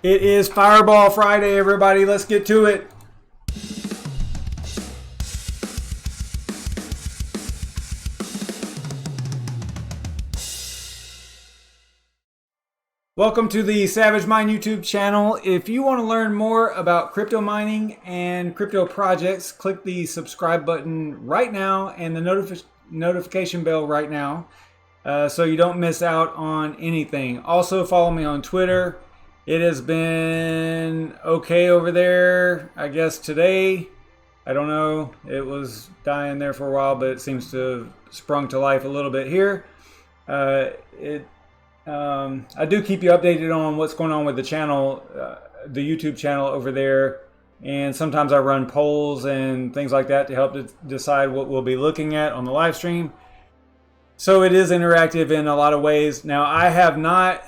It is Fireball Friday, everybody. Let's get to it. Welcome to the SavageMine YouTube channel. If you want to learn more about crypto mining and crypto projects, click the subscribe button right now and the notification bell right now so you don't miss out on anything. Also, follow me on Twitter. It has been okay over there, I guess today. I don't know. It was dying there for a while, but it seems to have sprung to life a little bit here. I do keep you updated on what's going on with the channel, the YouTube channel over there. And sometimes I run polls and things like that to help decide what we'll be looking at on the live stream. So it is interactive in a lot of ways. Now, I have not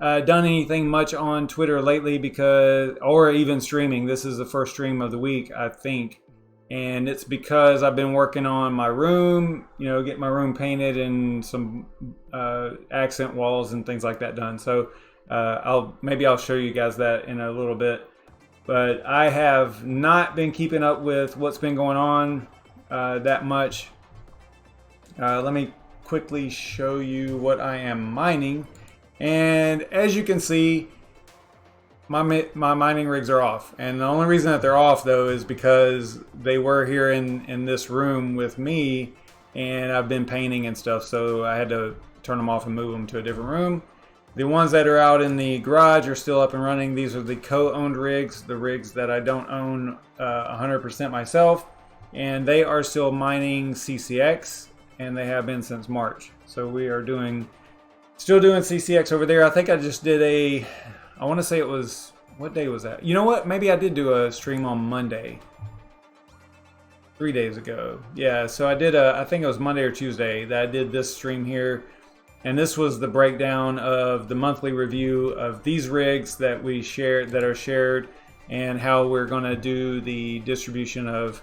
done anything much on Twitter lately or even streaming. This is the first stream of the week, I think. And it's because I've been working on my room, getting my room painted and some accent walls and things like that done. So maybe I'll show you guys that in a little bit. But I have not been keeping up with what's been going on that much. Let me quickly show you what I am mining. And as you can see, my mining rigs are off. And the only reason that they're off, though, is because they were here in this room with me, and I've been painting and stuff, so I had to turn them off and move them to a different room. The ones that are out in the garage are still up and running. These are the co-owned rigs, the rigs that I don't own 100% myself, and they are still mining CCX, and they have been since March. So we are still doing CCX over there. I think I just did I want to say it was, what day was that? You know what? Maybe I did do a stream on Monday. 3 days ago. Yeah, so I did I think it was Monday or Tuesday that I did this stream here. And this was the breakdown of the monthly review of these rigs that we shared, that are shared, and how we're going to do the distribution of,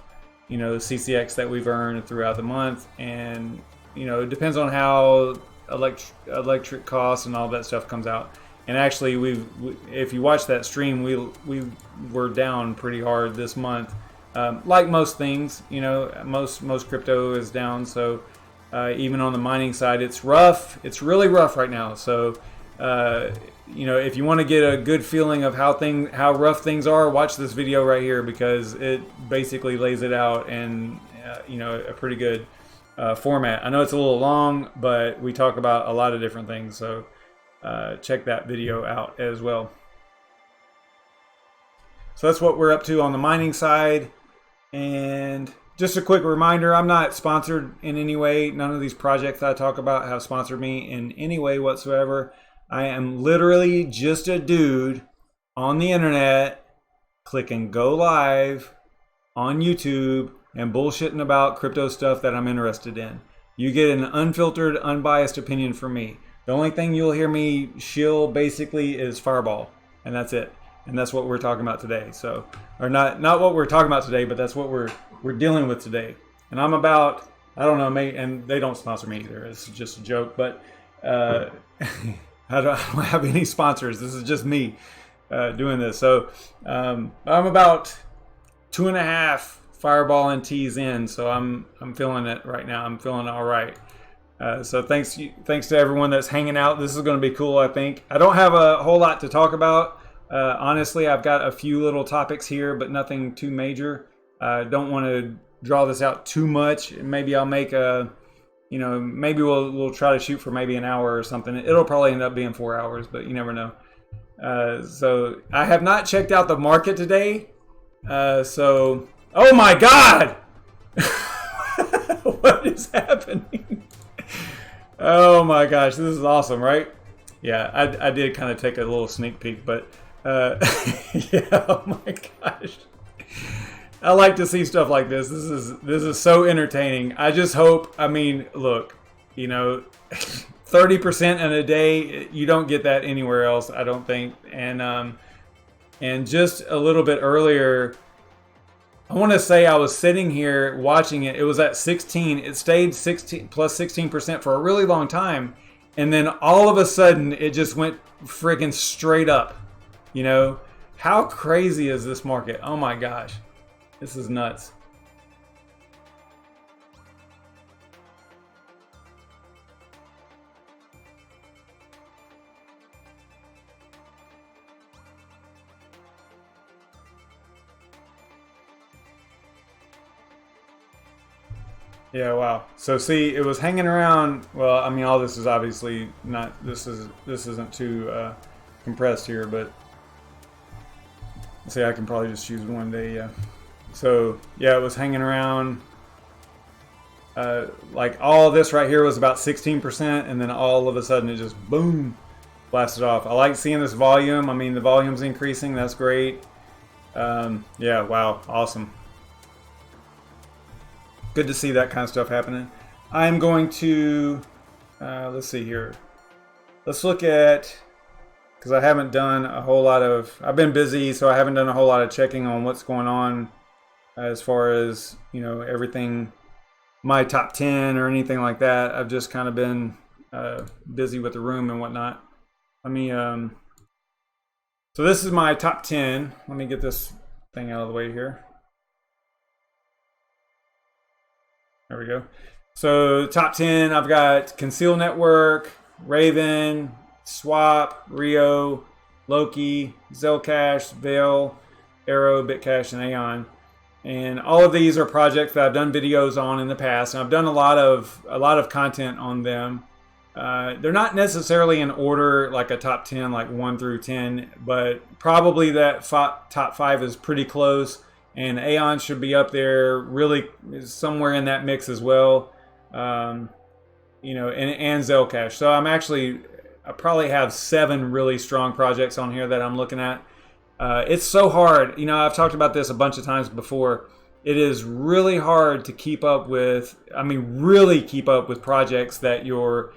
the CCX that we've earned throughout the month. And, it depends on how electric costs and all that stuff comes out. And actually, if you watch that stream, we were down pretty hard this month. Like most things, most crypto is down. So even on the mining side, it's rough. It's really rough right now. So if you want to get a good feeling of how rough things are, watch this video right here, because it basically lays it out in a pretty good format. I know it's a little long, but we talk about a lot of different things. So check that video out as well. So that's what we're up to on the mining side. And just a quick reminder, I'm not sponsored in any way. None of these projects I talk about have sponsored me in any way whatsoever. I am literally just a dude on the internet clicking go live on YouTube and bullshitting about crypto stuff that I'm interested in. You get an unfiltered, unbiased opinion from me. The only thing you'll hear me shill basically is Fireball, and that's it. And that's what we're talking about today. So, or not what we're talking about today, but that's what we're dealing with today. And I'm about, I don't know, and they don't sponsor me either. It's just a joke, but I don't have any sponsors. This is just me doing this. So I'm about 2.5 Fireball and T's in, so I'm feeling it right now. I'm feeling all right. So thanks to everyone that's hanging out. This is going to be cool, I think. I don't have a whole lot to talk about. Honestly, I've got a few little topics here, but nothing too major. I don't want to draw this out too much. Maybe I'll make maybe we'll try to shoot for maybe an hour or something. It'll probably end up being 4 hours, but you never know. So I have not checked out the market today. Oh my God! What is happening? Oh my gosh, this is awesome, right? Yeah, I did kind of take a little sneak peek, but yeah, oh my gosh. I like to see stuff like this. This is so entertaining. I just hope, look, 30% in a day, you don't get that anywhere else, I don't think. And just a little bit earlier, I want to say I was sitting here watching it. It was at 16. It stayed 16 plus 16% for a really long time. And then all of a sudden, it just went friggin' straight up. You know, how crazy is this market? Oh my gosh, this is nuts. Yeah, wow. So see, it was hanging around. Well, I mean, all this is obviously not. This isn't too compressed here, but see, I can probably just choose one day. Yeah. So yeah, it was hanging around. Like all this right here was about 16%, and then all of a sudden it just boom, blasted off. I like seeing this volume. I mean, the volume's increasing. That's great. Yeah. Wow. Awesome. Good to see that kind of stuff happening. I'm going to, let's see here. Let's look at, because I haven't done a whole lot of, I've been busy, so I haven't done a whole lot of checking on what's going on as far as, you know, everything, my top 10 or anything like that. I've just kind of been busy with the room and whatnot. Let me, so this is my top 10. Let me get this thing out of the way here. There we go. So top 10, I've got Conceal Network, Raven, Swap, Rio, Loki, Zcash, Veil, Arrow, Bitcash, and AION. And all of these are projects that I've done videos on in the past, and I've done a lot of content on them. They're not necessarily in order like a top 10, like 1 through 10, but probably that top 5 is pretty close. And AION should be up there, really somewhere in that mix as well. You know, and Zcash. So I probably have 7 really strong projects on here that I'm looking at. It's so hard. You know, I've talked about this a bunch of times before. It is really hard to keep up with, I mean, really keep up with projects that you're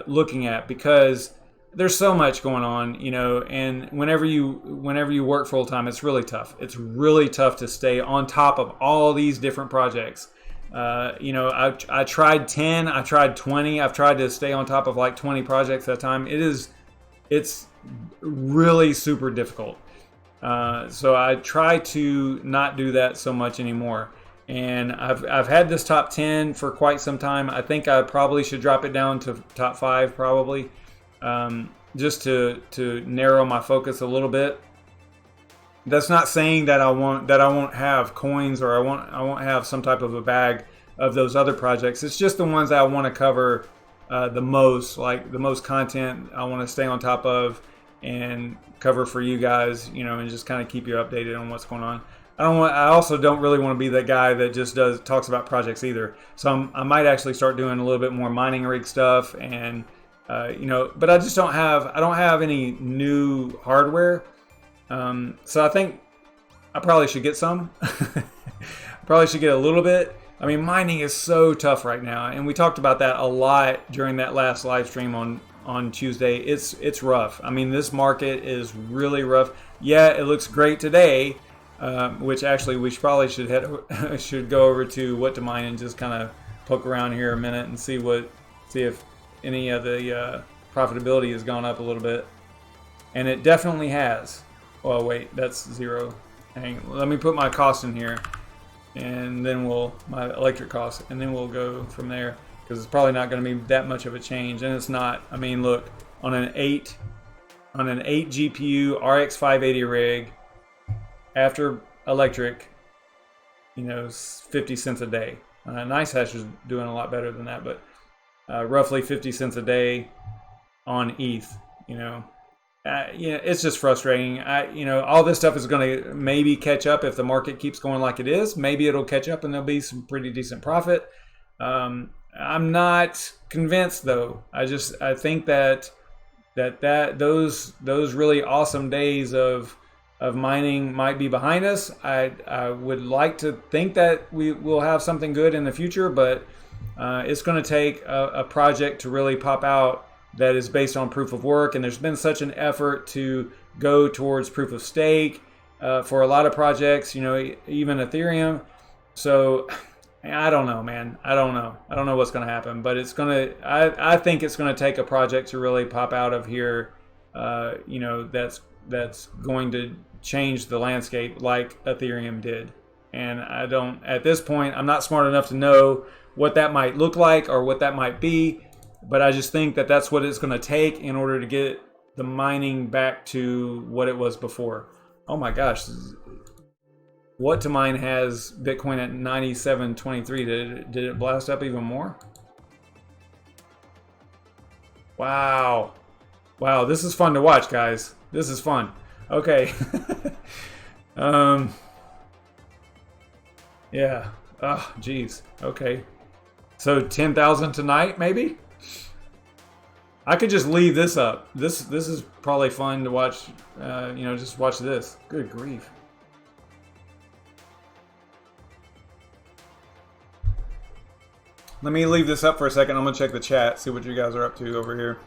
looking at, because there's so much going on, you know, and whenever you work full time, it's really tough. It's really tough to stay on top of all these different projects. You know, I tried 10, I tried 20, I've tried to stay on top of like 20 projects at a time. It's really super difficult. So I try to not do that so much anymore. And I've had this top 10 for quite some time. I think I probably should drop it down to top 5 probably. Just to narrow my focus a little bit. That's not saying that I won't have coins, or I won't have some type of a bag of those other projects. It's just the ones that I want to cover the most, like the most content I want to stay on top of and cover for you guys, you know, and just kind of keep you updated on what's going on. I also don't really want to be that guy that just talks about projects either. So I might actually start doing a little bit more mining rig stuff, and you know, but I just don't have any new hardware. So I think I probably should get some. Probably should get a little bit. I mean, mining is so tough right now, and we talked about that a lot during that last live stream on Tuesday. It's rough. I mean, this market is really rough. Yeah, it looks great today, which actually we probably should go over to what to mine and just kind of poke around here a minute and see if any of the profitability has gone up a little bit, and it definitely has. Well, wait, that's 0. Let me put my cost in here, and then my electric cost, and then we'll go from there, because it's probably not going to be that much of a change, and it's not. I mean, look, on an 8 GPU RX 580 rig, after electric, you know, 50 cents a day. NiceHash is doing a lot better than that, but roughly 50 cents a day on ETH, you know. It's just frustrating. You know, all this stuff is going to maybe catch up if the market keeps going like it is. Maybe it'll catch up and there'll be some pretty decent profit. I'm not convinced though. I think that those really awesome days of mining might be behind us. I would like to think that we will have something good in the future, but it's going to take a project to really pop out that is based on proof of work. And there's been such an effort to go towards proof of stake for a lot of projects, you know, even Ethereum. So I don't know, man. I don't know what's going to happen, but I think it's going to take a project to really pop out of here, you know, that's that's going to change the landscape like Ethereum did. And I don't, at this point, I'm not smart enough to know what that might look like or what that might be, but I just think that that's what it's going to take in order to get the mining back to what it was before. Oh my gosh. What to mine has Bitcoin at 97.23. Did it blast up even more? Wow. Wow, this is fun to watch, guys. This is fun. Okay. Yeah. Oh, geez. Okay. So 10,000 tonight, maybe? I could just leave this up. This is probably fun to watch. You know, just watch this. Good grief. Let me leave this up for a second. I'm gonna check the chat, see what you guys are up to over here.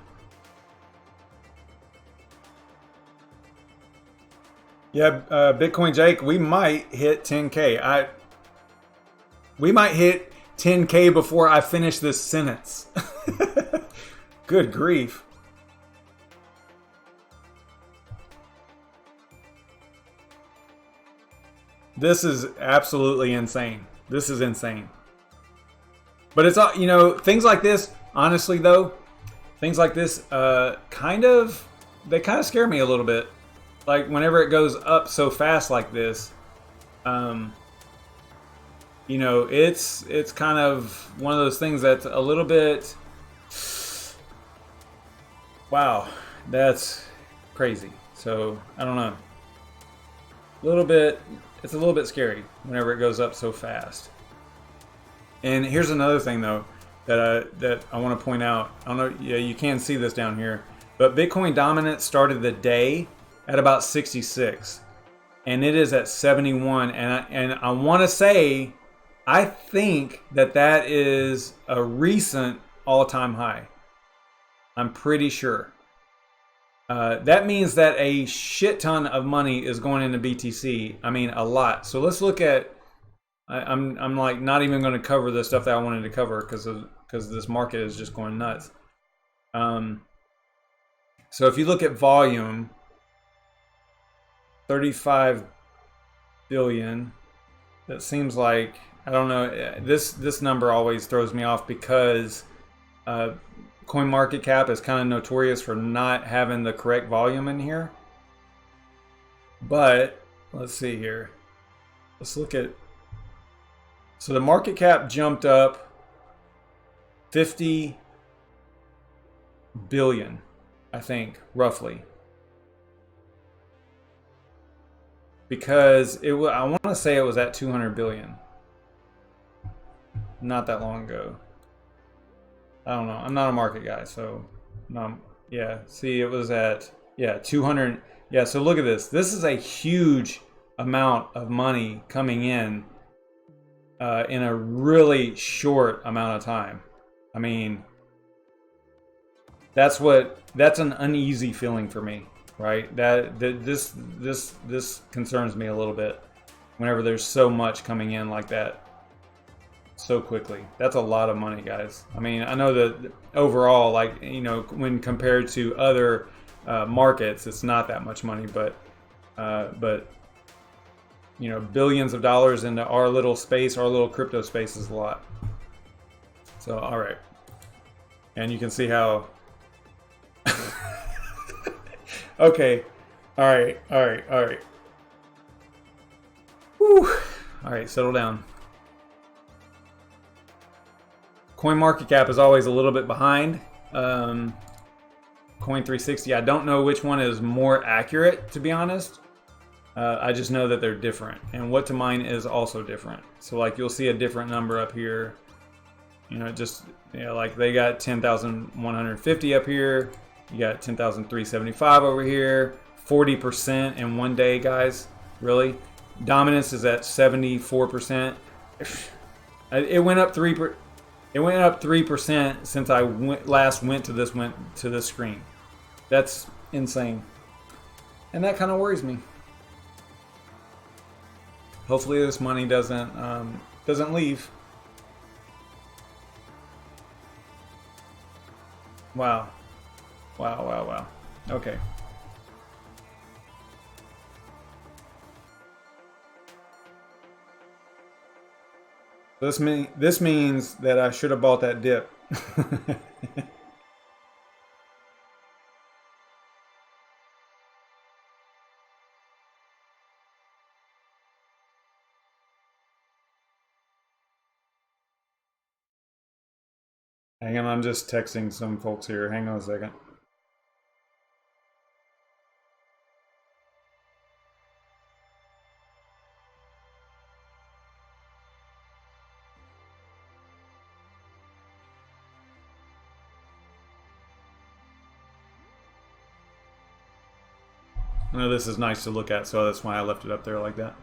Yeah, Bitcoin Jake, we might hit 10K. We might hit 10K before I finish this sentence. Good grief. This is absolutely insane. This is insane. But it's all, you know, things like this, honestly though, things like this they kind of scare me a little bit. Like whenever it goes up so fast like this, you know, it's kind of one of those things that's a little bit, wow, that's crazy. So I don't know, it's a little bit scary whenever it goes up so fast. And here's another thing though that I want to point out. I don't know, yeah, you can see this down here, but Bitcoin dominance started the day at about 66, and it is at 71. And I want to say, I think that is a recent all-time high. I'm pretty sure. That means that a shit ton of money is going into BTC. I mean, a lot. So let's look at. I'm like not even going to cover the stuff that I wanted to cover because this market is just going nuts. So if you look at volume, 35 billion. That seems like, I don't know. This number always throws me off because CoinMarketCap is kind of notorious for not having the correct volume in here. But let's see here. Let's look at. So the market cap jumped up 50 billion, I think, roughly. Because I want to say it was at 200 billion. Not that long ago. I don't know. I'm not a market guy, so yeah. See, it was at 200. Yeah, so look at this. This is a huge amount of money coming in a really short amount of time. I mean, that's an uneasy feeling for me, right? This concerns me a little bit whenever there's so much coming in like that so quickly. That's a lot of money, guys. I mean, I know that overall, like, you know, when compared to other markets, it's not that much money, but you know, billions of dollars into our little space, our little crypto space is a lot. So, all right. And you can see how. Okay. All right. Whew. All right, settle down. CoinMarketCap is always a little bit behind. Coin360, I don't know which one is more accurate, to be honest. I just know that they're different, and what to mine is also different. So like you'll see a different number up here. You know, just, you know, like they got 10,150 up here. You got 10,375 over here. 40% in one day, guys. Really? Dominance is at 74%. It went up 3%. It went up 3% since I last went to this screen. That's insane, and that kind of worries me. Hopefully, this money doesn't leave. Wow. Okay. This means that I should have bought that dip. Hang on, I'm just texting some folks here. Hang on a second. I know this is nice to look at, so that's why I left it up there like that.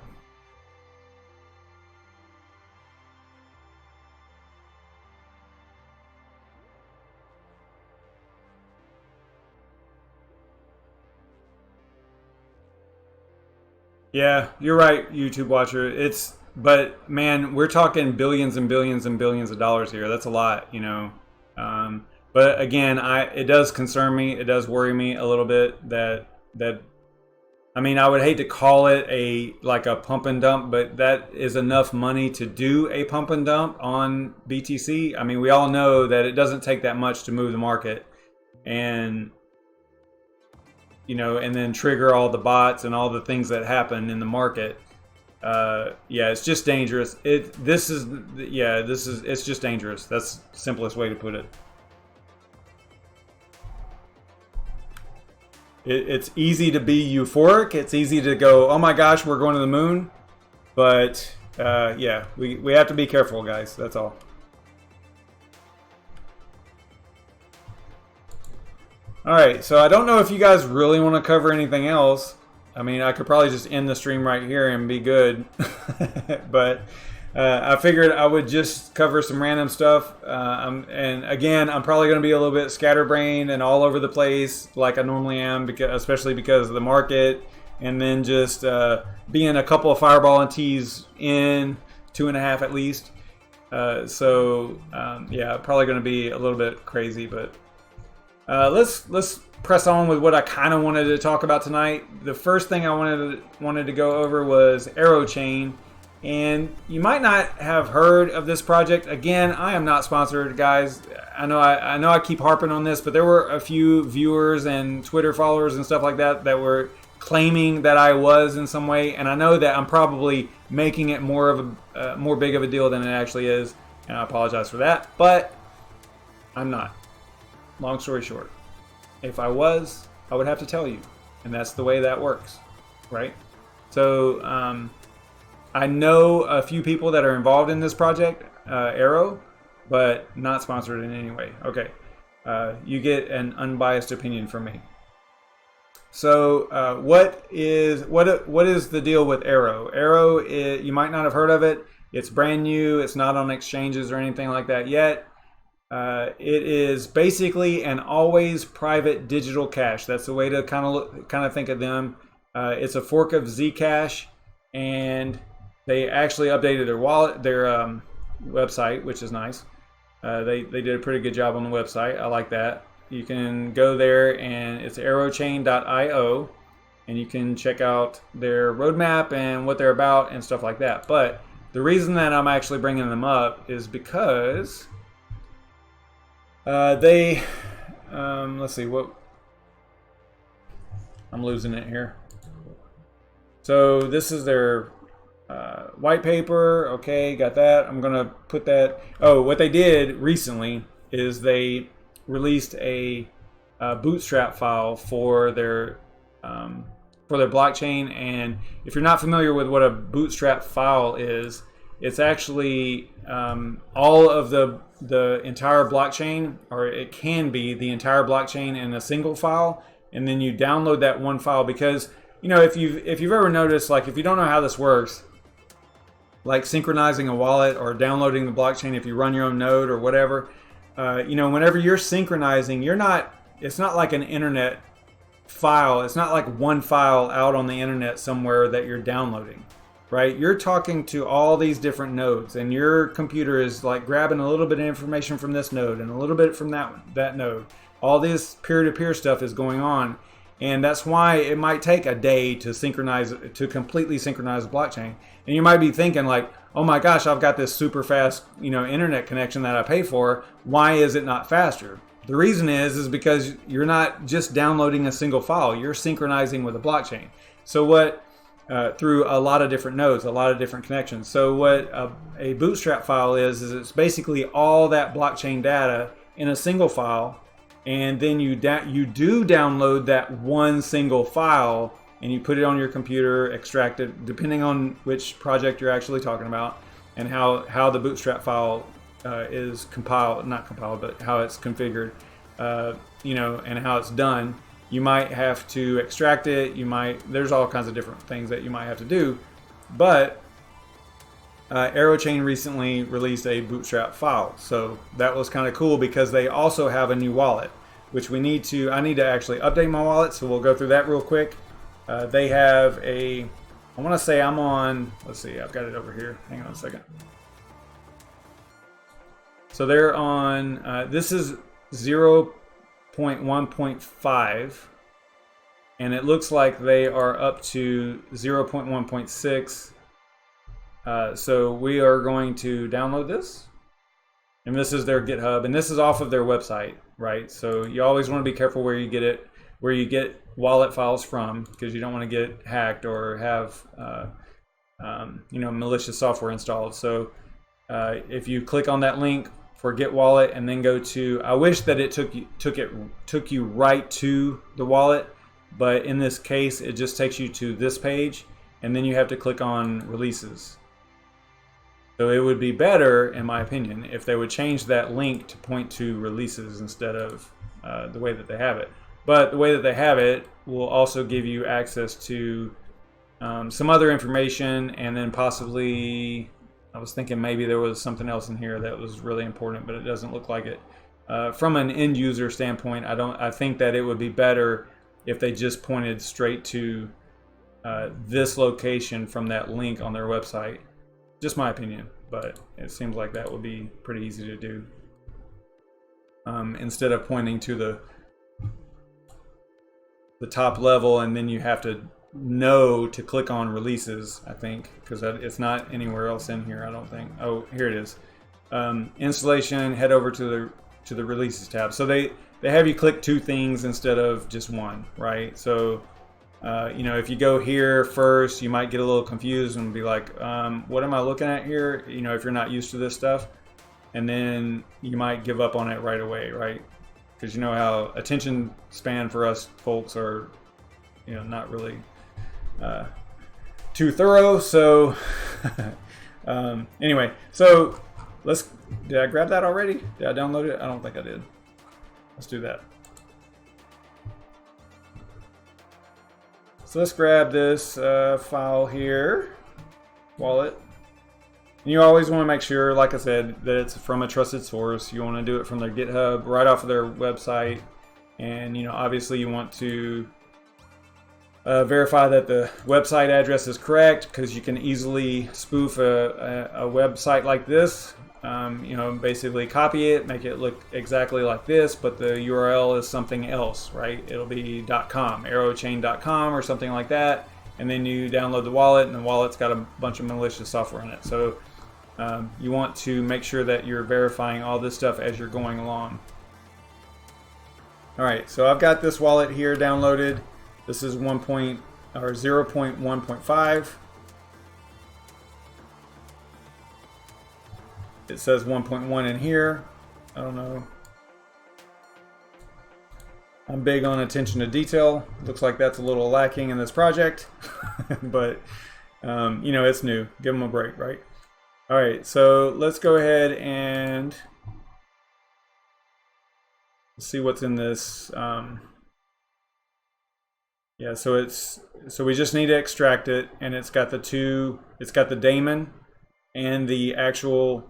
Yeah, you're right, YouTube watcher. But man, we're talking billions and billions and billions of dollars here. That's a lot, you know. But again, it does concern me. It does worry me a little bit that I mean, I would hate to call it like a pump and dump, but that is enough money to do a pump and dump on BTC. I mean, we all know that it doesn't take that much to move the market, and you know, and then trigger all the bots and all the things that happen in the market. Yeah, it's just dangerous. It's just dangerous. That's the simplest way to put it. It's easy to be euphoric. It's easy to go, oh my gosh, we're going to the moon. But yeah, we have to be careful, guys. That's all. All right, so I don't know if you guys really want to cover anything else. I mean, I could probably just end the stream right here and be good. But I figured I would just cover some random stuff. And again, I'm probably going to be a little bit scatterbrained and all over the place like I normally am, especially because of the market. And then just being a couple of Fireball and T's in, 2.5 at least. Yeah, probably going to be a little bit crazy, but let's press on with what I kind of wanted to talk about tonight. The first thing I wanted to go over was ArrowChain, and you might not have heard of this project. Again, I am not sponsored, guys. I know I keep harping on this, but there were a few viewers and Twitter followers and stuff like that that were claiming that I was in some way, and I know that I'm probably making it more big of a deal than it actually is, and I apologize for that, but I'm not. Long story short, if I was, I would have to tell you, and that's the way that works, right? So I know a few people that are involved in this project, Arrow, but not sponsored in any way. Okay, you get an unbiased opinion from me. So what is the deal with Arrow? Arrow, you might not have heard of it. It's brand new. It's not on exchanges or anything like that yet. It is basically an always private digital cash. That's the way to kind of think of them. It's a fork of Zcash, and they actually updated their wallet, their website, which is nice. They did a pretty good job on the website. I like that. You can go there, and it's ArrowChain.io, and you can check out their roadmap and what they're about and stuff like that. But the reason that I'm actually bringing them up is because let's see what I'm losing it here. So this is their white paper. Okay, got that. I'm gonna put that. Oh, what they did recently is they released a bootstrap file for their blockchain. And if you're not familiar with what a bootstrap file is, it's actually all of the entire blockchain, or it can be the entire blockchain in a single file, and then you download that one file. Because you know, if you've ever noticed, like if you don't know how this works, like synchronizing a wallet or downloading the blockchain, if you run your own node or whatever, you know, whenever you're synchronizing, it's not like an internet file. It's not like one file out on the internet somewhere that you're downloading. Right, you're talking to all these different nodes, and your computer is like grabbing a little bit of information from this node and a little bit from that node. All this peer-to-peer stuff is going on, and that's why it might take a day to completely synchronize the blockchain. And you might be thinking like, oh my gosh, I've got this super fast, internet connection that I pay for. Why is it not faster? The reason is because you're not just downloading a single file, you're synchronizing with a blockchain. So what, through a lot of different nodes, a lot of different connections. So what a Bootstrap file is it's basically all that blockchain data in a single file, and then you do download that one single file, and you put it on your computer, extract it, depending on which project you're actually talking about, and how the Bootstrap file is not compiled, but how it's configured, and how it's done. You might have to extract it. There's all kinds of different things that you might have to do, but ArrowChain recently released a Bootstrap file, so that was kind of cool because they also have a new wallet, which I need to actually update my wallet, so we'll go through that real quick. They have I want to say I'm on, let's see, I've got it over here. Hang on a second. So they're on, this is 0.1.5, and it looks like they are up to 0.1.6. So we are going to download this, and this is their GitHub, and this is off of their website, right? So you always want to be careful where you get wallet files from, because you don't want to get hacked or have malicious software installed. So if you click on that link for Get Wallet and then go to, I wish that it took you right to the wallet, but in this case it just takes you to this page, and then you have to click on Releases. So it would be better, in my opinion, if they would change that link to point to Releases instead of the way that they have it. But the way that they have it will also give you access to some other information, and then possibly, I was thinking maybe there was something else in here that was really important, but it doesn't look like it. From an end user standpoint, I think that it would be better if they just pointed straight to this location from that link on their website. Just my opinion, but it seems like that would be pretty easy to do. Instead of pointing to the top level, and then you have to know to click on Releases, I think, because it's not anywhere else in here, I don't think. Oh, here it is. Installation, head over to the Releases tab. So they have you click two things instead of just one, right? So if you go here first, you might get a little confused and be like, what am I looking at here? If you're not used to this stuff, and then you might give up on it right away, right? Because you know how attention span for us folks are, not really too thorough. So anyway, so did I grab that already? Did I download it? I don't think I did. Let's do that. So let's grab this file here, wallet. And you always want to make sure, like I said, that it's from a trusted source. You want to do it from their GitHub, right off of their website. And, obviously you want to verify that the website address is correct, because you can easily spoof a website like this. Basically copy it, make it look exactly like this, but the URL is something else, right? It'll be .com, ArrowChain.com or something like that. And then you download the wallet, and the wallet's got a bunch of malicious software in it. So you want to make sure that you're verifying all this stuff as you're going along. All right, so I've got this wallet here downloaded. This is 0.1.5. It says 1.1 in here. I don't know. I'm big on attention to detail. Looks like that's a little lacking in this project, but it's new. Give them a break, right? All right, so let's go ahead and see what's in this. Yeah, so we just need to extract it, and it's got the daemon and the actual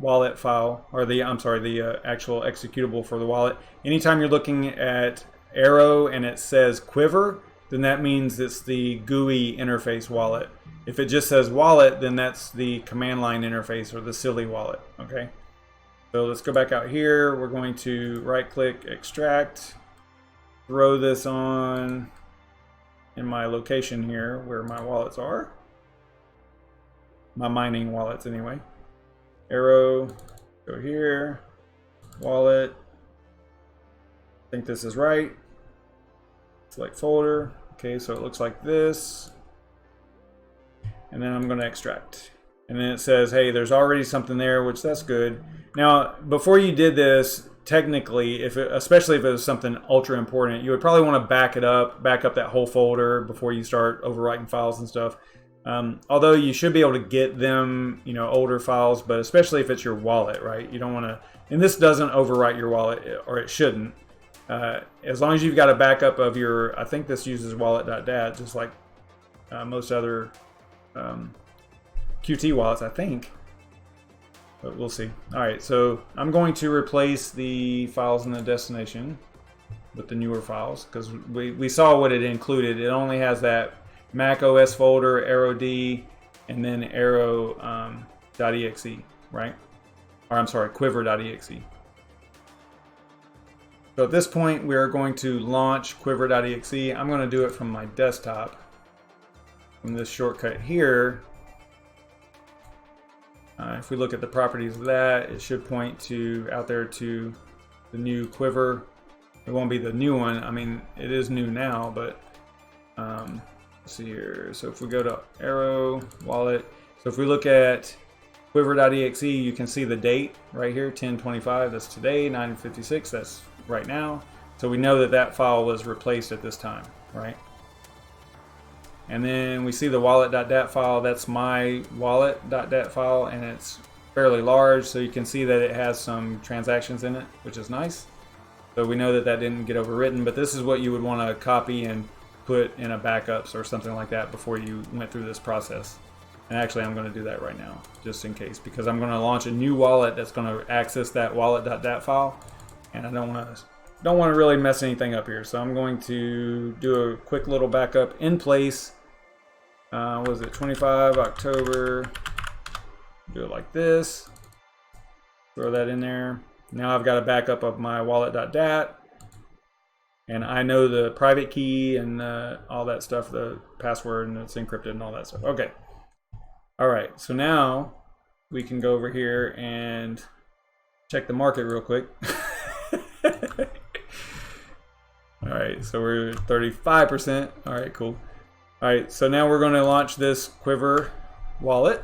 wallet file, or the actual executable for the wallet. Anytime you're looking at Arrow and it says Quiver, then that means it's the GUI interface wallet. If it just says wallet, then that's the command line interface, or the silly wallet. Okay, so let's go back out here. We're going to right click, extract, throw this on in my location here where my wallets are. my mining wallets anyway. Arrow, go here, wallet. I think this is right. Select folder. Okay, so it looks like this. And then I'm going to extract. And then it says, hey, there's already something there, which that's good. Now, before you did this, technically, especially if it was something ultra important, you would probably want to back up that whole folder before you start overwriting files and stuff. Although you should be able to get them, older files, but especially if it's your wallet, right? You don't want to, and this doesn't overwrite your wallet, or it shouldn't. As long as you've got a backup of your, I think this uses wallet.dat, just like most other Qt wallets, I think. But we'll see. All right, so I'm going to replace the files in the destination with the newer files because we saw what it included. It only has that Mac OS folder, ArrowD, and then Arrow.exe, right? Or I'm sorry, Quiver.exe. So at this point, we are going to launch Quiver.exe. I'm going to do it from my desktop. From this shortcut here, if we look at the properties of that, it should point out there to the new Quiver. It won't be the new one. I mean, it is new now, but let's see here. So if we go to Arrow Wallet, so if we look at Quiver.exe, you can see the date right here, 10/25. That's today, 9:56. That's right now. So we know that that file was replaced at this time, right? And then we see the wallet.dat file. That's my wallet.dat file, and it's fairly large, so you can see that it has some transactions in it, which is nice. So we know that that didn't get overwritten, but this is what you would want to copy and put in a backups or something like that before you went through this process. And actually, I'm going to do that right now, just in case, because I'm going to launch a new wallet that's going to access that wallet.dat file, and I don't want to really mess anything up here. So I'm going to do a quick little backup in place. What was it, 25 October? Do it like this. Throw that in there. Now I've got a backup of my wallet.dat. And I know the private key and all that stuff, the password, and it's encrypted and all that stuff. Okay. All right, so now we can go over here and check the market real quick. All right, so we're at 35%. All right, cool. All right, so now we're going to launch this Quiver wallet.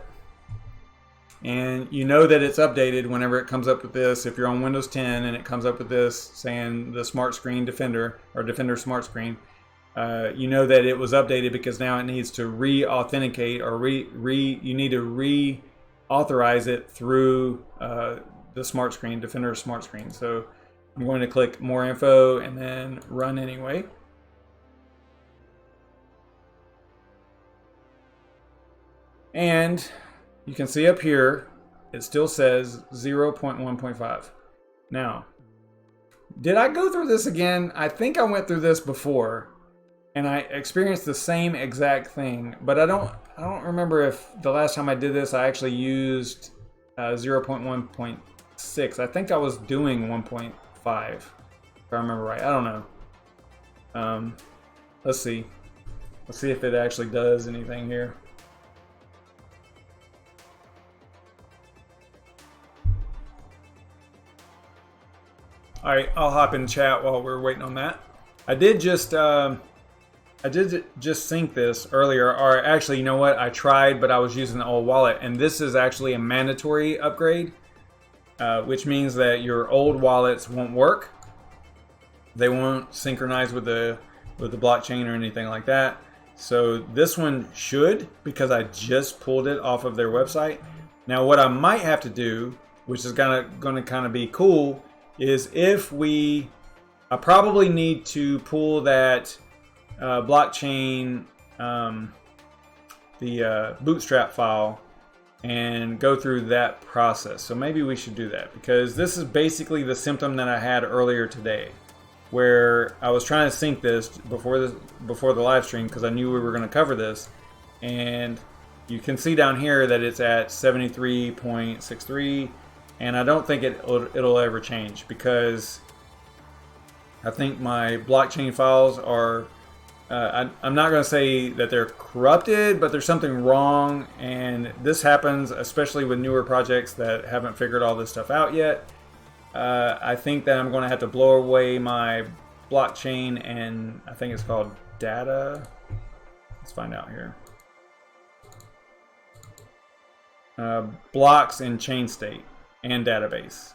And you know that it's updated whenever it comes up with this. If you're on Windows 10 and it comes up with this saying the Smart Screen Defender or Defender Smart Screen, you know that it was updated because now it needs to re-authenticate or you need to re-authorize it through the Smart Screen, Defender Smart Screen. So I'm going to click More Info and then Run Anyway. And you can see up here, it still says 0.1.5. Now, did I go through this again? I think I went through this before, and I experienced the same exact thing, but I don't remember if the last time I did this, I actually used 0.1.6. I think I was doing 1.5, if I remember right. I don't know. Let's see. Let's see if it actually does anything here. All right, I'll hop in chat while we're waiting on that. I did just sync this earlier, or actually, you know what? I tried, but I was using the old wallet, and this is actually a mandatory upgrade, which means that your old wallets won't work. They won't synchronize with the blockchain or anything like that. So this one should, because I just pulled it off of their website. Now, what I might have to do, which is going to kind of be cool, is I probably need to pull that blockchain, the bootstrap file, and go through that process. So maybe we should do that, because this is basically the symptom that I had earlier today, where I was trying to sync this before the live stream because I knew we were going to cover this, and you can see down here that it's at 73.63. And I don't think it'll ever change, because I think my blockchain files are I'm not going to say that they're corrupted, but there's something wrong, and this happens especially with newer projects that haven't figured all this stuff out yet. I think that I'm going to have to blow away my blockchain, and I think it's called data. Let's find out here. Blocks in chain state and database.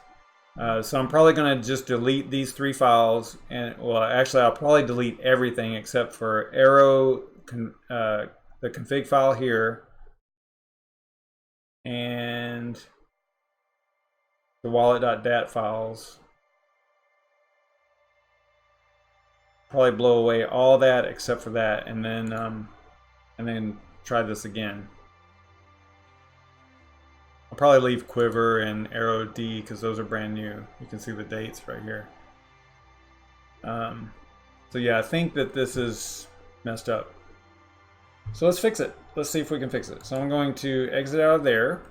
So I'm probably going to just delete these 3 files, and well, actually I'll probably delete everything except for the config file here and the wallet.dat files. Probably blow away all that except for that, and then try this again. I'll probably leave Quiver and Arrow D because those are brand new. You can see the dates right here. So yeah, I think that this is messed up. So let's fix it. Let's see if we can fix it. So I'm going to exit out of there.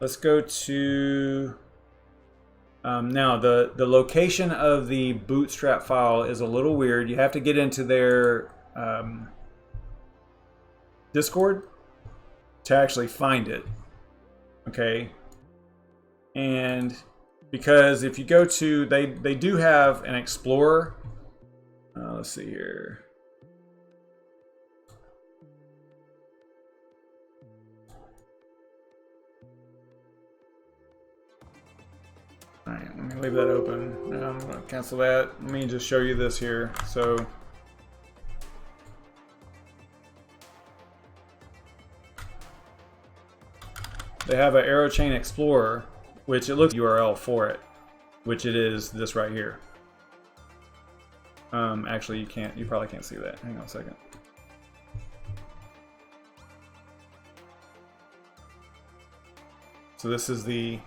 Let's go to now the location of the bootstrap file is a little weird. You have to get into their Discord to actually find it. Okay, and because if you go to they do have an explorer. Let's see here. All right, let me leave that open. I'm going to cancel that. Let me just show you this here. So they have an ArrowChain Explorer, which it looks URL for it, which it is this right here. Actually, you probably can't see that. Hang on a second. So this is the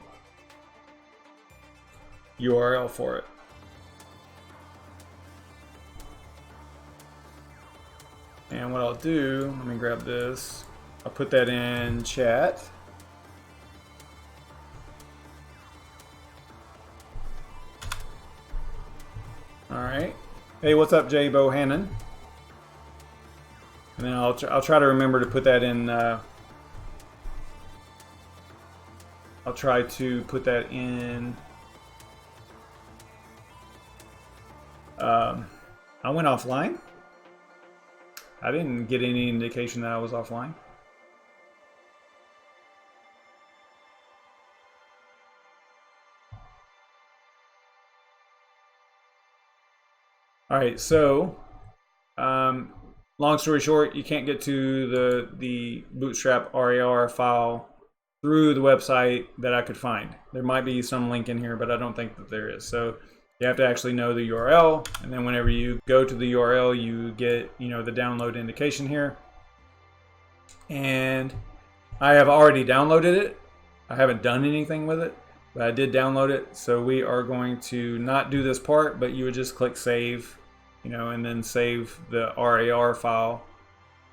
URL for it. And what I'll do, let me grab this. I'll put that in chat. All right. Hey, what's up, Jay Bohannon? And then I'll try to remember to put that in. I'll try to put that in. I went offline. I didn't get any indication that I was offline. All right, so long story short, you can't get to the Bootstrap RAR file through the website that I could find. There might be some link in here, but I don't think that there is. So you have to actually know the URL, and then whenever you go to the URL, you get, you know, the download indication here. And I have already downloaded it. I haven't done anything with it, but I did download it. So we are going to not do this part, but you would just click save, you know, and then save the RAR file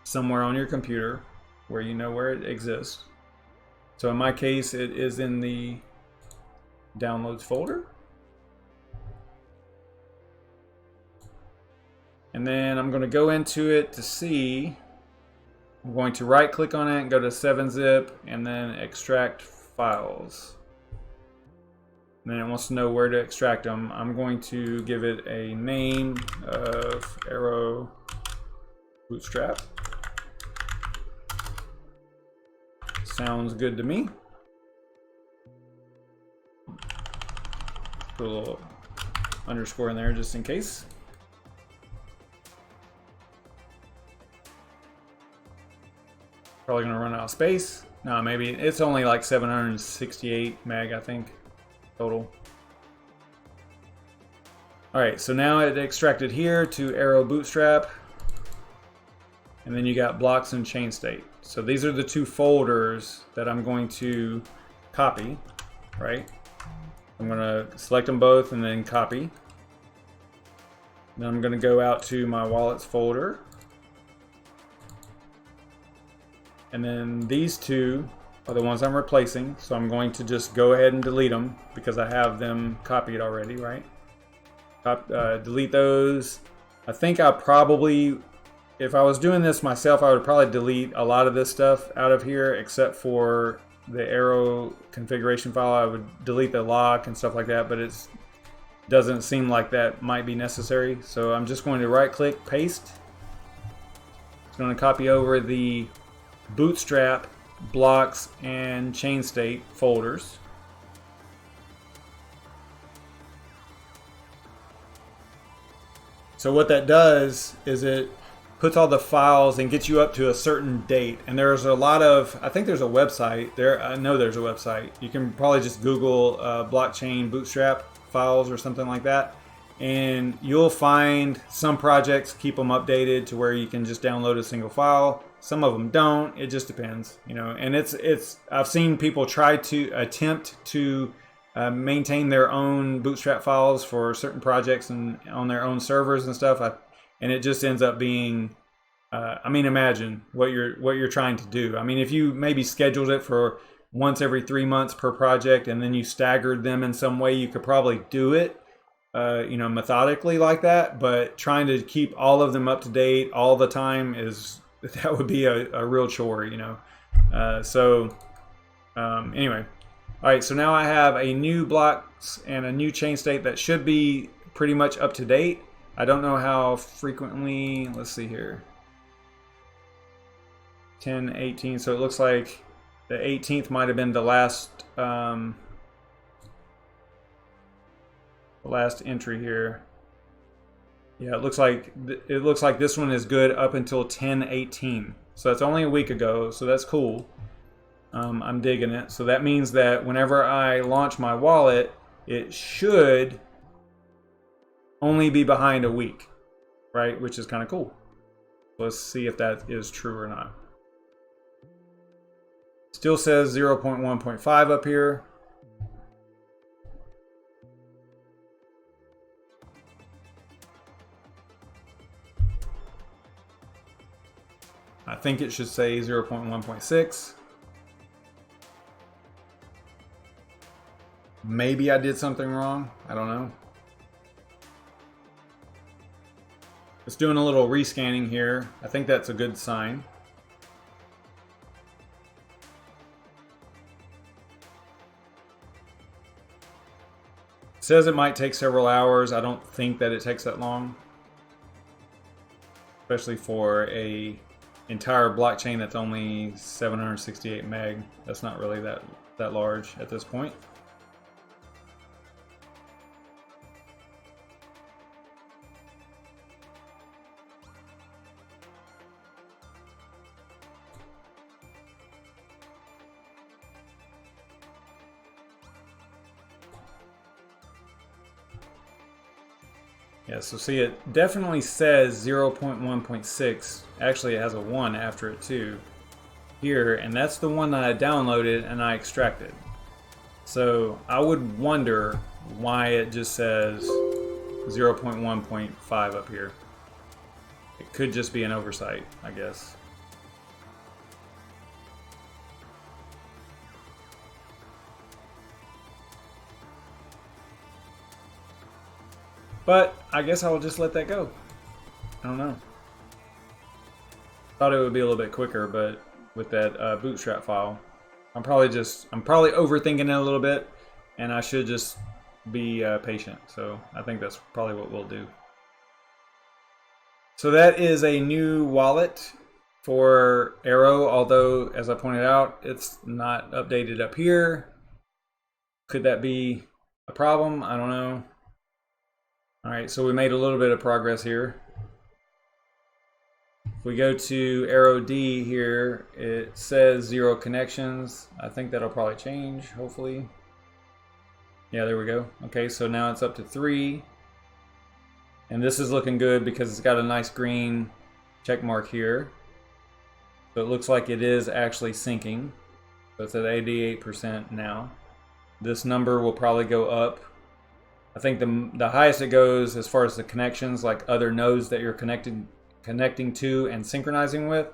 somewhere on your computer where you know where it exists. So in my case, it is in the downloads folder. And then I'm going to go into it to see. I'm going to right click on it and go to 7-zip and then extract files. And then it wants to know where to extract them. I'm going to give it a name of Arrow Bootstrap. Sounds good to me. Put a little underscore in there just in case. Probably gonna run out of space. No, maybe it's only like 768 meg, I think, total. All right, so now it extracted here to Arrow Bootstrap, and then you got blocks and chain state. So these are the two folders that I'm going to copy, right? I'm gonna select them both and then copy. Then I'm gonna go out to my wallets folder. And then these two are the ones I'm replacing. So I'm going to just go ahead and delete them because I have them copied already, right? Delete those. I think I probably, if I was doing this myself, I would probably delete a lot of this stuff out of here, except for the Arrow configuration file. I would delete the lock and stuff like that, but it doesn't seem like that might be necessary. So I'm just going to right click, paste. It's going to copy over the Bootstrap, blocks, and chain state folders. So what that does is it puts all the files and gets you up to a certain date. And there's a lot of, I think there's a website there. I know there's a website. You can probably just Google blockchain bootstrap files or something like that. And you'll find some projects keep them updated to where you can just download a single file. Some of them don't. It just depends, you know. And I've seen people try to attempt to maintain their own bootstrap files for certain projects and on their own servers and stuff. And it just ends up being, I mean, imagine what you're trying to do. I mean, if you maybe scheduled it for once every 3 months per project, and then you staggered them in some way, you could probably do it, you know, methodically like that. But trying to keep all of them up to date all the time that would be a real chore, you know. Anyway, all right. So now I have a new blocks and a new chain state that should be pretty much up to date. I don't know how frequently. Let's see here. 10, 18. So it looks like the 18th might have been the last entry here. Yeah, it looks like this one is good up until 10/18. So that's only a week ago. So that's cool. I'm digging it. So that means that whenever I launch my wallet, it should only be behind a week, right? Which is kind of cool. Let's see if that is true or not. Still says 0.1.5 up here. I think it should say 0.1.6. Maybe I did something wrong. I don't know. It's doing a little rescanning here. I think that's a good sign. It says it might take several hours. I don't think that it takes that long. Especially for a entire blockchain that's only 768 meg. That's not really that large at this point. Yeah, so see, it definitely says 0.1.6. Actually, it has a 1 after it too here, and that's the one that I downloaded and I extracted. So I would wonder why it just says 0.1.5 up here. It could just be an oversight, I guess. But I guess I'll just let that go. I don't know. Thought it would be a little bit quicker, but with that bootstrap file, I'm probably overthinking it a little bit, and I should just be patient. So I think that's probably what we'll do. So that is a new wallet for Arrow, although as I pointed out, it's not updated up here. Could that be a problem? I don't know. All right, so we made a little bit of progress here. If we go to Arrow D here, it says 0 connections. I think that'll probably change, hopefully. Yeah, there we go. Okay, so now it's up to 3. And this is looking good because it's got a nice green check mark here. So it looks like it is actually syncing. So it's at 88% now. This number will probably go up. I think the highest it goes as far as the connections, like other nodes that you're connecting to and synchronizing with,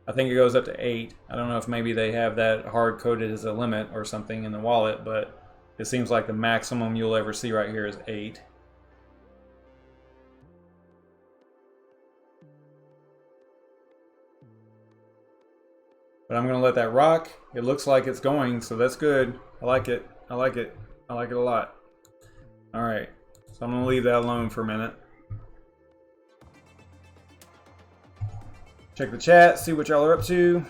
I think it goes up to 8. I don't know if maybe they have that hard coded as a limit or something in the wallet, but it seems like the maximum you'll ever see right here is 8. But I'm going to let that rock. It looks like it's going, so that's good. I like it. I like it. I like it a lot. All right. So I'm going to leave that alone for a minute. Check the chat, see what y'all are up to.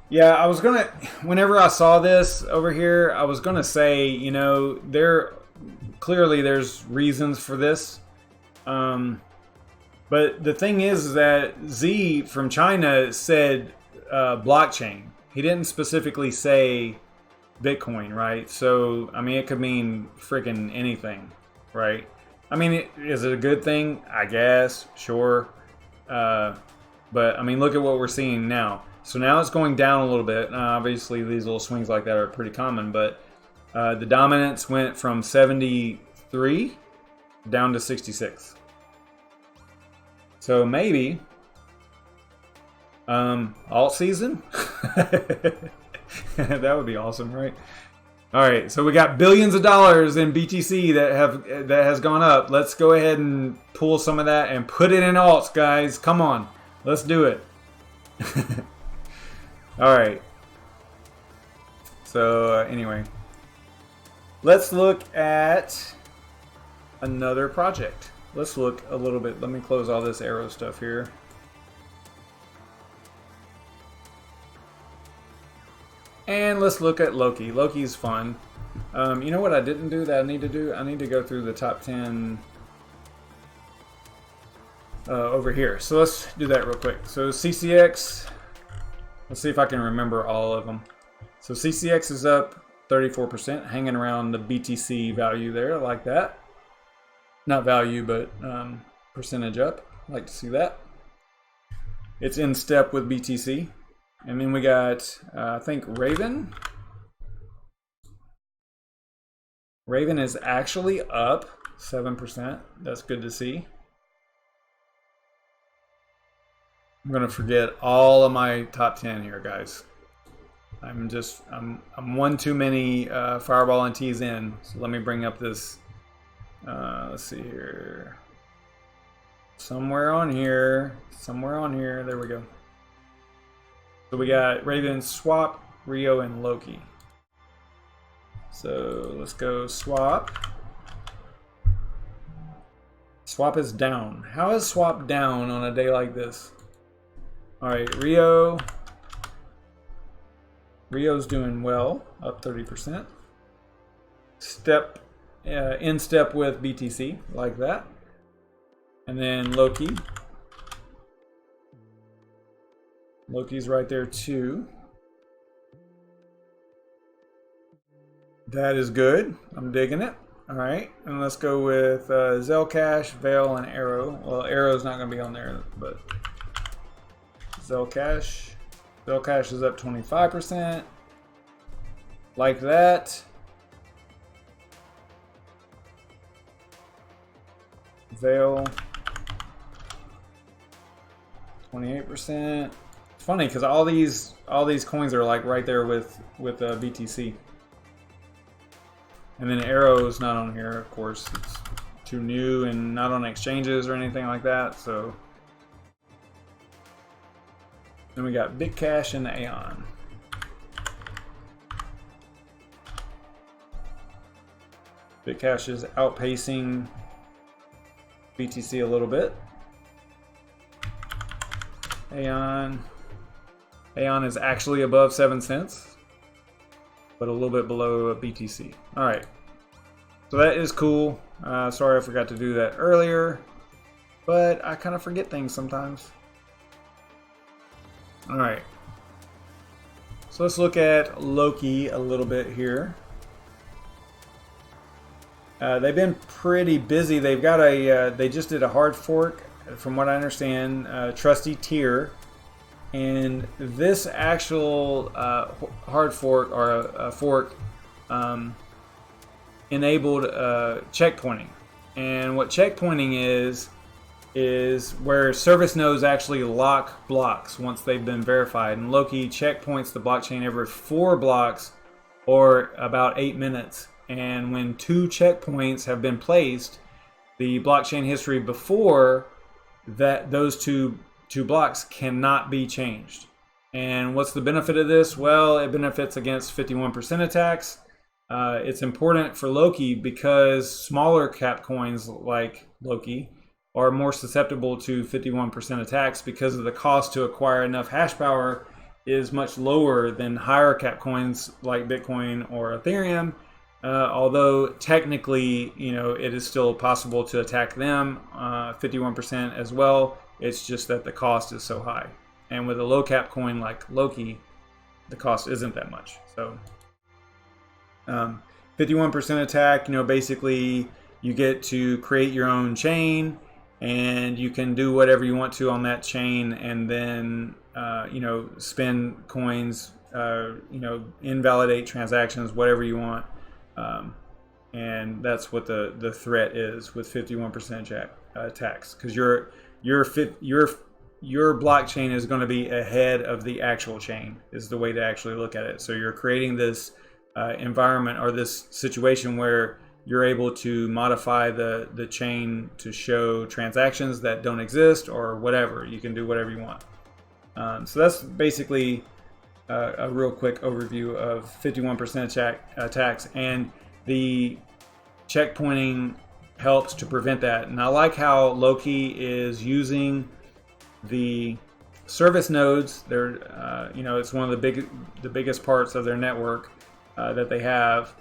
Yeah, I was gonna, whenever I saw this over here, I was gonna say, you know, clearly there's reasons for this. But the thing is that Z from China said blockchain. He didn't specifically say Bitcoin, right? So, I mean, it could mean freaking anything, right? I mean, is it a good thing? I guess, sure. But, I mean, look at what we're seeing now. So now it's going down a little bit. Obviously, these little swings like that are pretty common, but the dominance went from 73 down to 66. So maybe alt season? That would be awesome, right? All right, so we got billions of dollars in BTC that has gone up. Let's go ahead and pull some of that and put it in alts, guys. Come on, let's do it. All right. So anyway, let's look at another project. Let's look a little bit. Let me close all this arrow stuff here. And let's look at Loki. Loki's fun. You know what I didn't do that I need to do? I need to go through the top 10 over here. So let's do that real quick. So CCX, let's see if I can remember all of them. So CCX is up 34%, hanging around the BTC value there. I like that. Not value, but percentage up. I like to see that. It's in step with BTC. And then we got, I think, Raven. Raven is actually up 7%. That's good to see. I'm going to forget all of my top 10 here, guys. I'm one too many Fireball and T's in. So let me bring up this. Let's see here. Somewhere on here. There we go. So we got Raven, Swap, Rio, and Loki. So let's go Swap. Swap is down. How is Swap down on a day like this? All right, Rio. Rio's doing well, up 30%. In step with BTC, like that. And then Loki. Loki's right there too. That is good. I'm digging it. All right, and let's go with Zellcash, Veil, and Arrow. Well, Arrow's not going to be on there, but Zellcash. Zellcash is up 25%. Like that. Veil, 28%. It's funny because all these coins are like right there with BTC. And then Arrow is not on here, of course. It's too new and not on exchanges or anything like that. So then we got Bitcash and AION. Bitcash is outpacing BTC a little bit. AION is actually above 7 cents, but a little bit below BTC. All right, so that is cool. Sorry I forgot to do that earlier, but I kind of forget things sometimes. All right, so let's look at Loki a little bit here. They've been pretty busy. They've got they just did a hard fork, from what I understand, Trusty Tier. And this actual hard fork, or a fork, enabled checkpointing. And what checkpointing is where service nodes actually lock blocks once they've been verified. And Loki checkpoints the blockchain every 4 blocks or about 8 minutes. And when 2 checkpoints have been placed, the blockchain history before that those two two blocks cannot be changed. And what's the benefit of this? Well, it benefits against 51% attacks. It's important for LOKI because smaller cap coins like LOKI are more susceptible to 51% attacks because of the cost to acquire enough hash power is much lower than higher cap coins like Bitcoin or Ethereum. Although technically, it is still possible to attack them 51% as well. It's just that the cost is so high. And with a low cap coin like LOKI, the cost isn't that much. So 51% attack, basically you get to create your own chain and you can do whatever you want to on that chain, and then spend coins, invalidate transactions, whatever you want. And that's what the threat is with 51% attacks, because your blockchain is going to be ahead of the actual chain, is the way to actually look at it. So you're creating this environment or this situation where you're able to modify the chain to show transactions that don't exist or whatever. You can do whatever you want. So that's basically a real quick overview of 51% attacks, and the checkpointing helps to prevent that. And I like how LOKI is using the service nodes. They're, it's one of the biggest parts of their network that they have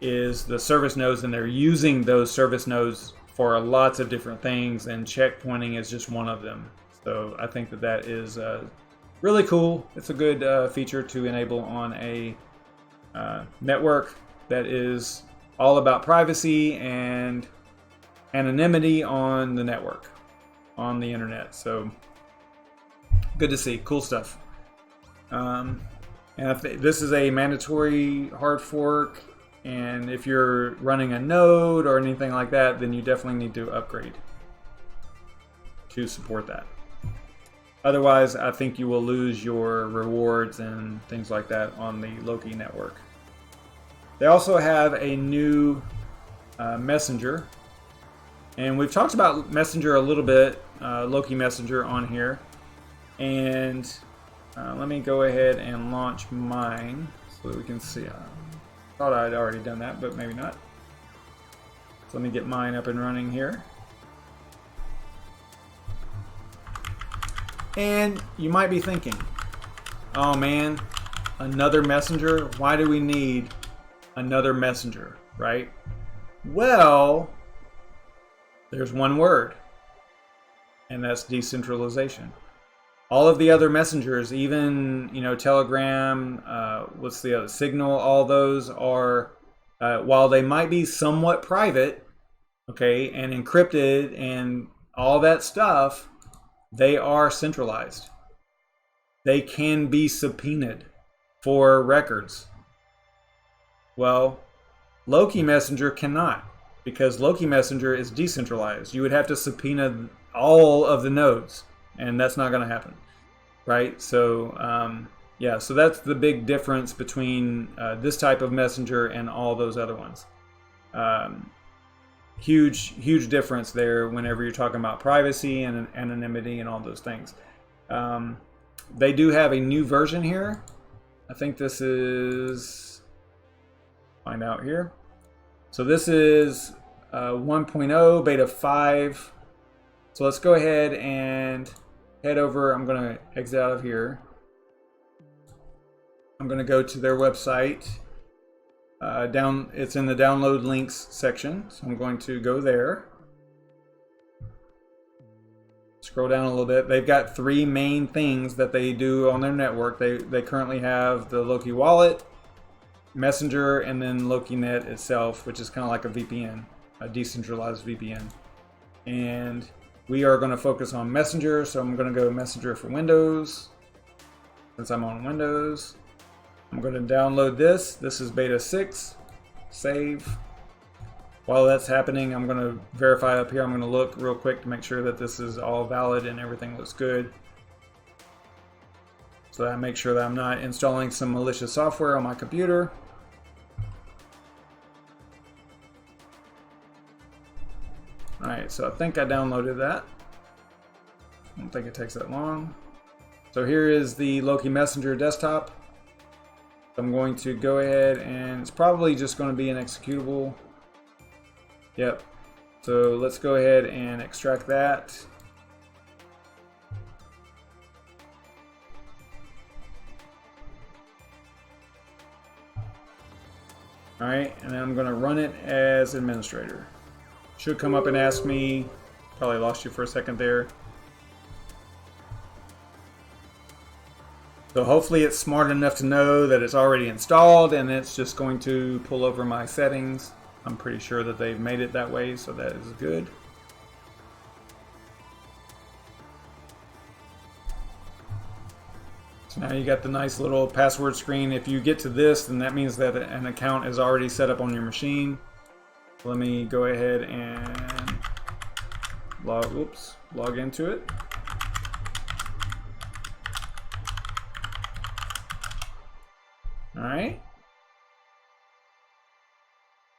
is the service nodes, and they're using those service nodes for lots of different things, and checkpointing is just one of them. So I think that is really cool. It's a good feature to enable on a network that is all about privacy and anonymity on the network, on the internet. So good to see. Cool stuff. And this is a mandatory hard fork, and if you're running a node or anything like that, then you definitely need to upgrade to support that. Otherwise, I think you will lose your rewards and things like that on the LOKI network. They also have a new messenger, and we've talked about Messenger a little bit, LOKI Messenger on here. And let me go ahead and launch mine so that we can see. I thought I'd already done that, but maybe not. So let me get mine up and running here. And you might be thinking, oh man, another messenger? Why do we need another messenger, right? Well, there's one word, and that's decentralization. All of the other messengers, even Telegram, what's the other, Signal, all those are, while they might be somewhat private, okay, and encrypted and all that stuff, they are centralized. They can be subpoenaed for records. Well, LOKI Messenger cannot, because LOKI Messenger is decentralized. You would have to subpoena all of the nodes, and that's not going to happen, right? So yeah, so that's the big difference between this type of messenger and all those other ones. Huge difference there whenever you're talking about privacy and anonymity and all those things. They do have a new version here. I think this is, find out here. So this is 1.0 beta 5. So let's go ahead and head over. I'm going to exit out of here. I'm going to go to their website. It's in the download links section. So I'm going to go there. Scroll down a little bit. They've got three main things that they do on their network. They currently have the LOKI wallet, Messenger, and then LOKINet itself, which is kind of like a VPN, a decentralized VPN. And we are going to focus on Messenger, so I'm going to go Messenger for Windows, since I'm on Windows. I'm going to download this. This is beta 6. Save. While that's happening, I'm going to verify up here. I'm going to look real quick to make sure that this is all valid and everything looks good, so that I make sure that I'm not installing some malicious software on my computer. Alright, so I think I downloaded that. think it takes that long. So here is the Loki Messenger desktop. I'm going to go ahead and it's probably just going to be an executable. Yep. So let's go ahead and extract that. Alright, and then I'm going to run it as administrator. Should come up and ask me, probably lost you for a second there. So hopefully it's smart enough to know that it's already installed and it's just going to pull over my settings. I'm pretty sure that they've made it that way, so that is good. So now you got the nice little password screen. If you get to this, then that means that an account is already set up on your machine. Let me go ahead and log into it. All right.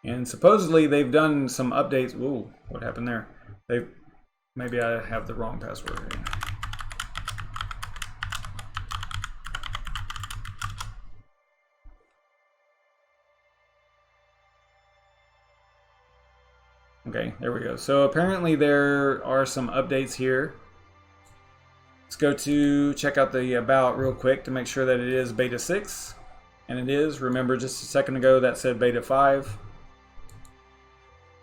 And supposedly they've done some updates. Ooh, what happened there? Maybe I have the wrong password here. Okay, there we go. So apparently there are some updates here. Let's go to check out the about real quick to make sure that it is beta 6. And it is. Remember just a second ago that said beta 5.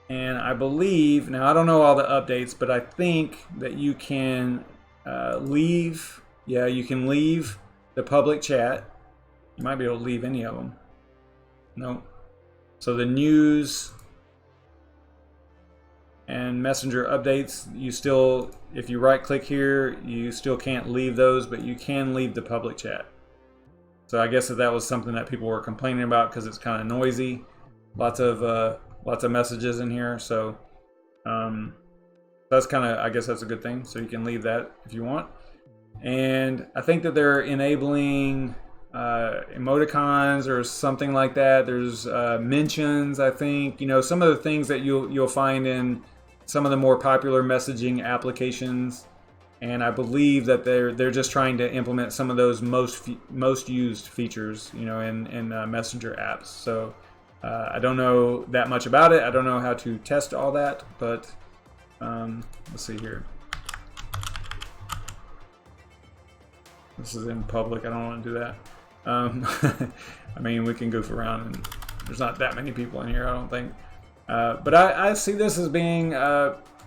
And I believe, now I don't know all the updates, but I think that you can leave, yeah, you can leave the public chat. You might be able to leave any of them. No. So the news and messenger updates, you still, if you right click here, you still can't leave those, but you can leave the public chat. So I guess that was something that people were complaining about because it's kind of noisy. Lots of messages in here, so that's kind of, I guess that's a good thing. So you can leave that if you want. And I think that they're enabling emoticons or something like that. There's mentions, I think. You know, some of the things that you'll find in some of the more popular messaging applications. And I believe that they're just trying to implement some of those most used features, you know, in messenger apps. So I don't know that much about it. I don't know how to test all that, but let's see here. This is in public. I don't want to do that. I mean, we can goof around, and there's not that many people in here, I don't think. But I see this as being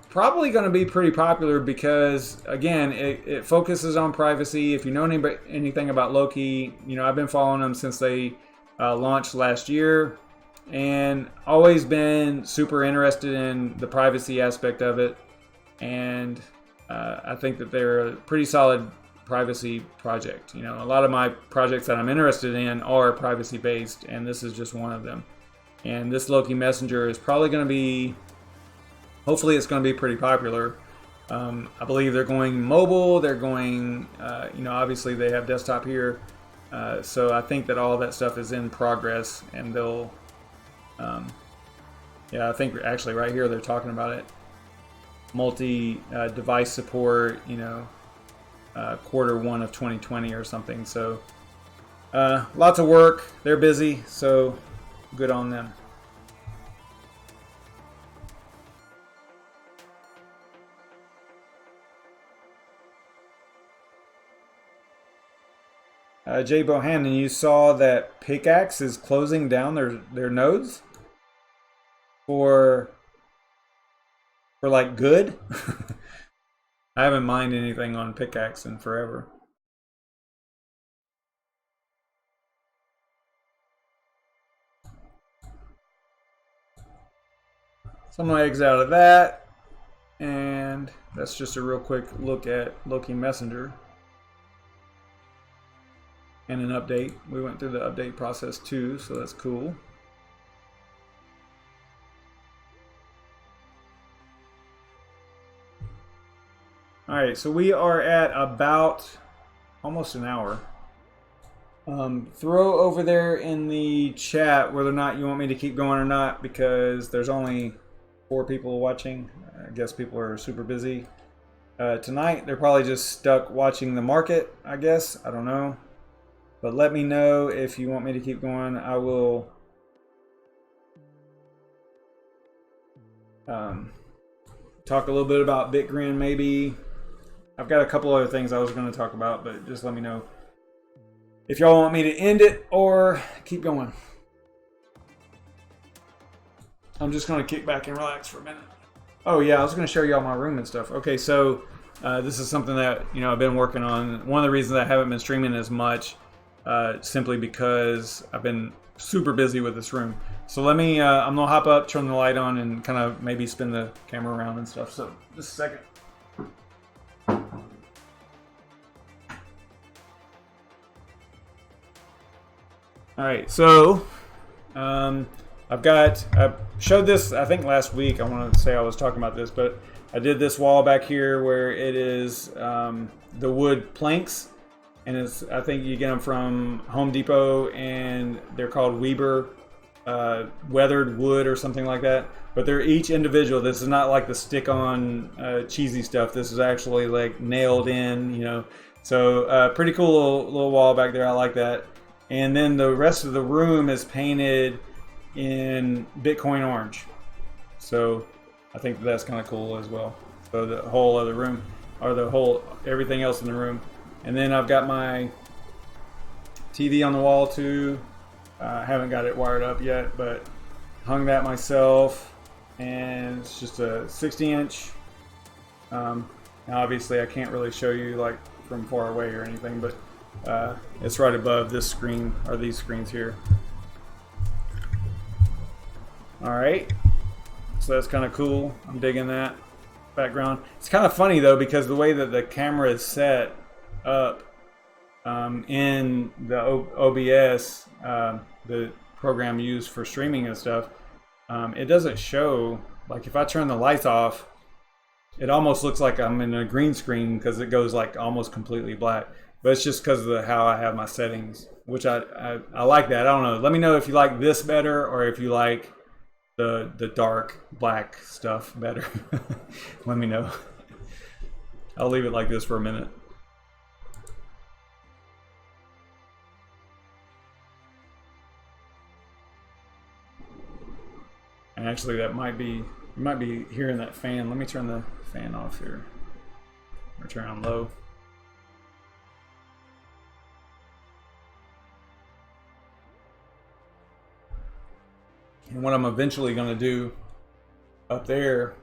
probably going to be pretty popular because, again, it focuses on privacy. If you know anything about Loki, you know, I've been following them since they launched last year and always been super interested in the privacy aspect of it. And I think that they're a pretty solid privacy project. You know, a lot of my projects that I'm interested in are privacy based, and this is just one of them. And this Loki Messenger is probably going to be, hopefully it's going to be pretty popular. I believe they're going mobile, they're going, you know, obviously they have desktop here. So I think that all that stuff is in progress, and they'll, yeah, I think actually right here they're talking about it. Multi-device support, you know, Q1 of 2020 or something. So lots of work. They're busy, so good on them. Jay Bohannon, you saw that Pickaxe is closing down their nodes for like good. I haven't mined anything on Pickaxe in forever. So I'm going to exit out of that, and that's just a real quick look at Loki Messenger and an update. We went through the update process too, so that's cool. All right, so we are at about almost an hour. Throw over there in the chat whether or not you want me to keep going or not, because there's only 4 people watching. I guess people are super busy. tonight. They're probably just stuck watching the market, I guess. I don't know. But let me know if you want me to keep going. I will talk a little bit about BitGrin maybe. I've got a couple other things I was going to talk about, but just let me know if y'all want me to end it or keep going. I'm just going to kick back and relax for a minute. Oh yeah, I was going to show y'all my room and stuff. Okay, so this is something that I've been working on. One of the reasons I haven't been streaming as much, simply because I've been super busy with this room. So let me, I'm gonna hop up, turn the light on, and kind of maybe spin the camera around and stuff. So just a second. All right, so I showed this, I think last week. I want to say I was talking about this, but I did this wall back here where it is the wood planks, and I think you get them from Home Depot, and they're called Weber weathered wood or something like that. But they're each individual. This is not like the stick-on cheesy stuff. This is actually like nailed in, So pretty cool little wall back there. I like that. And then the rest of the room is painted in Bitcoin orange. So I think that's kind of cool as well. So the whole other room, or everything else in the room. And then I've got my TV on the wall too. I haven't got it wired up yet, but hung that myself. And it's just a 60-inch. Now obviously I can't really show you like from far away or anything, but it's right above this screen, or these screens here. Alright, so that's kind of cool. I'm digging that background. It's kind of funny though, because the way that the camera is set up in the OBS, the program used for streaming and stuff, it doesn't show, like if I turn the lights off, it almost looks like I'm in a green screen because it goes like almost completely black. But it's just because of how I have my settings, which I like that. I don't know. Let me know if you like this better, or if you like the dark black stuff better. Let me know. I'll leave it like this for a minute. And actually that might be, you might be hearing that fan. Let me turn the fan off here. Or turn on low. And what I'm eventually going to do up there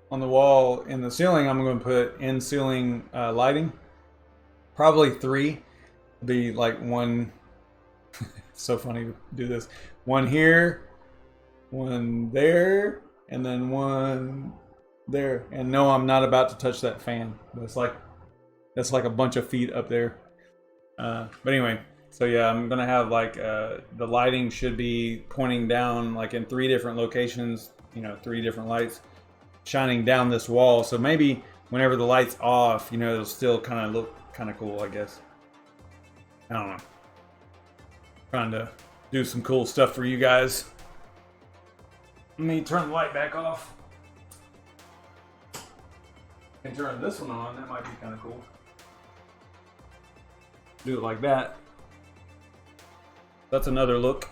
on the wall in the ceiling, I'm going to put in-ceiling lighting. Probably 3. Be like one. It's so funny to do this. One here, one there, and then one there. And no, I'm not about to touch that fan. That's like a bunch of feet up there. But anyway. So yeah, I'm gonna have like the lighting should be pointing down like in 3 different locations, 3 different lights shining down this wall. So maybe whenever the light's off, it'll still kind of look kind of cool, I guess. I don't know. Trying to do some cool stuff for you guys. Let me turn the light back off. And turn this one on, that might be kind of cool. Do it like that. That's another look.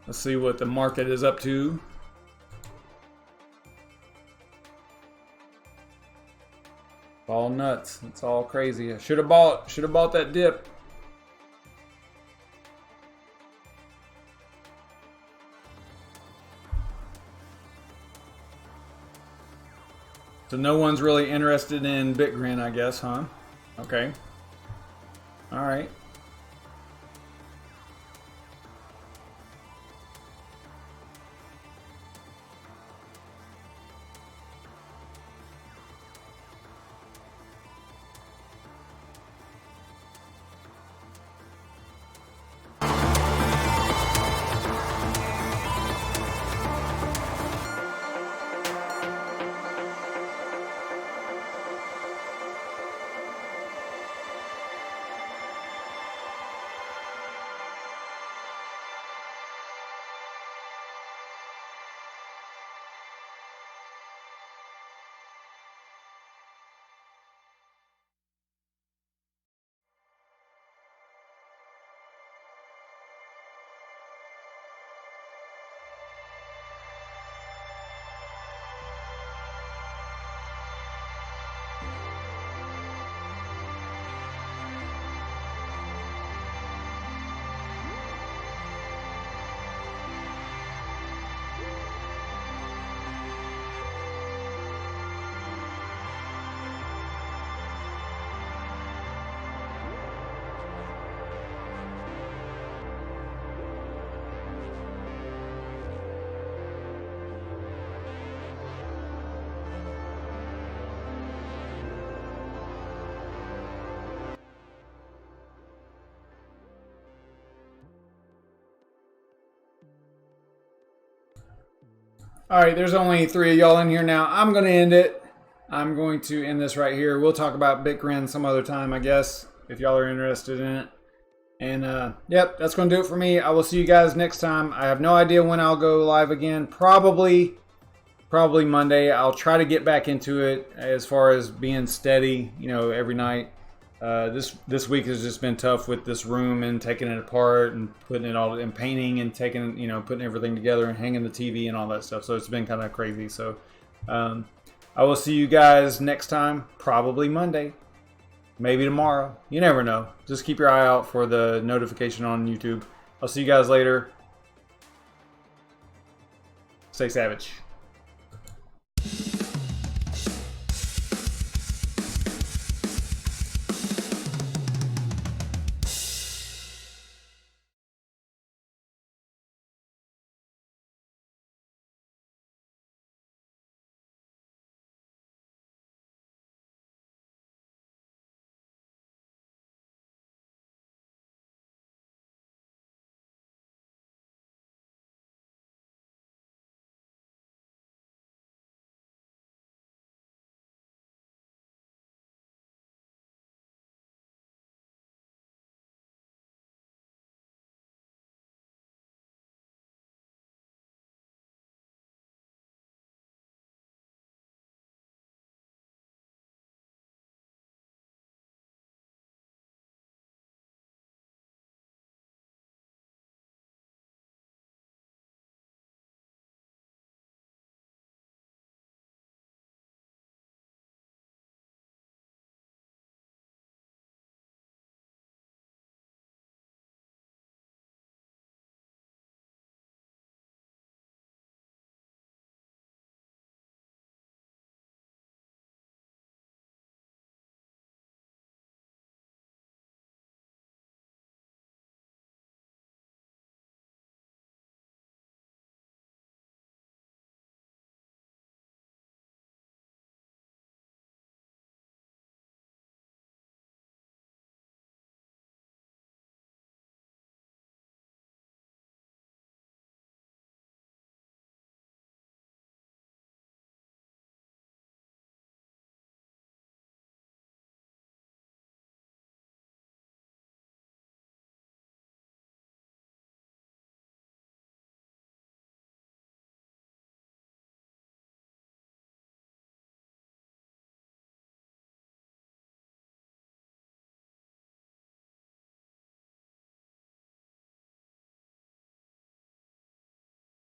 Let's see what the market is up to. All nuts. It's all crazy. I should have bought that dip. So no one's really interested in BitGrin, I guess, huh? Okay. All right. All right, there's only 3 of y'all in here now. I'm going to end it. I'm going to end this right here. We'll talk about Bitcoin some other time, I guess, if y'all are interested in it. And yep, that's going to do it for me. I will see you guys next time. I have no idea when I'll go live again. Probably Monday. I'll try to get back into it as far as being steady, you know, every night. This week has just been tough with this room and taking it apart and putting it all and painting and taking, you know, putting everything together and hanging the TV and all that stuff. So it's been kind of crazy. So I will see you guys next time, probably Monday, maybe tomorrow. You never know. Just keep your eye out for the notification on YouTube. I'll see you guys later. Stay savage.